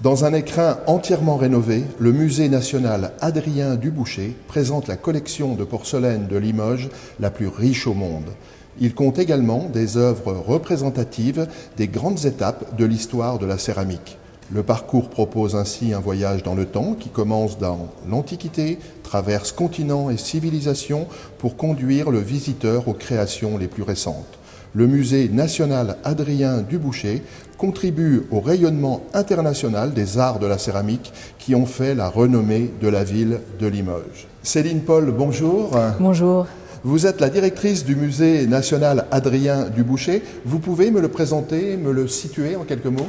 Dans un écrin entièrement rénové, le musée national Adrien Dubouché présente la collection de porcelaine de Limoges la plus riche au monde. Il compte également des œuvres représentatives des grandes étapes de l'histoire de la céramique. Le parcours propose ainsi un voyage dans le temps qui commence dans l'Antiquité, traverse continents et civilisations pour conduire le visiteur aux créations les plus récentes. Le musée national Adrien Dubouché contribue au rayonnement international des arts de la céramique qui ont fait la renommée de la ville de Limoges. Céline Paul, bonjour. Bonjour. Vous êtes la directrice du musée national Adrien Dubouché. Vous pouvez me le présenter, me le situer en quelques mots ?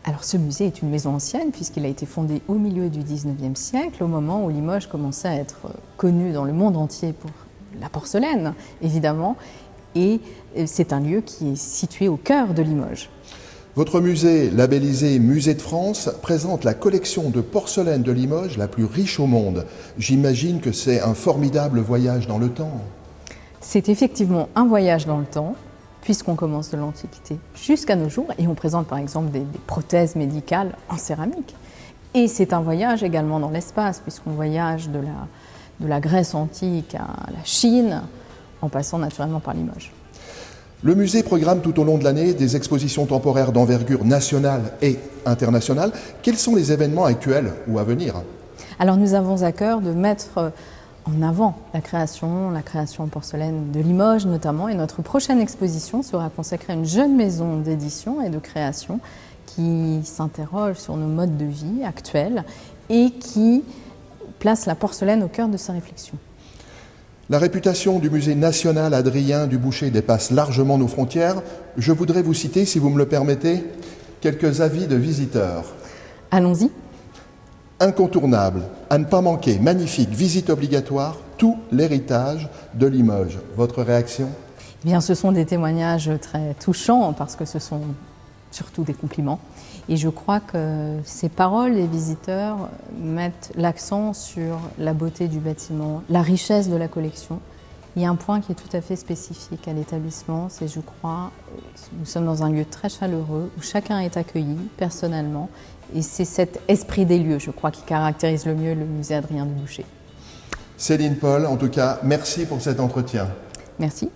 Alors ce musée est une maison ancienne puisqu'il a été fondé au milieu du 19e siècle, au moment où Limoges commençait à être connu dans le monde entier pour la porcelaine, évidemment. Et c'est un lieu qui est situé au cœur de Limoges. Votre musée, labellisé Musée de France, présente la collection de porcelaine de Limoges la plus riche au monde. J'imagine que c'est un formidable voyage dans le temps. C'est effectivement un voyage dans le temps, puisqu'on commence de l'Antiquité jusqu'à nos jours, et on présente par exemple des prothèses médicales en céramique. Et c'est un voyage également dans l'espace, puisqu'on voyage de la Grèce antique à la Chine, en passant naturellement par Limoges. Le musée programme tout au long de l'année des expositions temporaires d'envergure nationale et internationale. Quels sont les événements actuels ou à venir ? Alors nous avons à cœur de mettre en avant la création en porcelaine de Limoges notamment, et notre prochaine exposition sera consacrée à une jeune maison d'édition et de création qui s'interroge sur nos modes de vie actuels et qui place la porcelaine au cœur de sa réflexion. La réputation du musée national Adrien Dubouché dépasse largement nos frontières. Je voudrais vous citer, si vous me le permettez, quelques avis de visiteurs. Allons-y. Incontournable, à ne pas manquer, magnifique, visite obligatoire, tout l'héritage de Limoges. Votre réaction ? Eh bien, ce sont des témoignages très touchants parce que ce sont surtout des compliments. Et je crois que ces paroles des visiteurs mettent l'accent sur la beauté du bâtiment, la richesse de la collection. Il y a un point qui est tout à fait spécifique à l'établissement, c'est, je crois, nous sommes dans un lieu très chaleureux où chacun est accueilli personnellement. Et c'est cet esprit des lieux, je crois, qui caractérise le mieux le musée Adrien Dubouché. Céline Paul, en tout cas, merci pour cet entretien. Merci.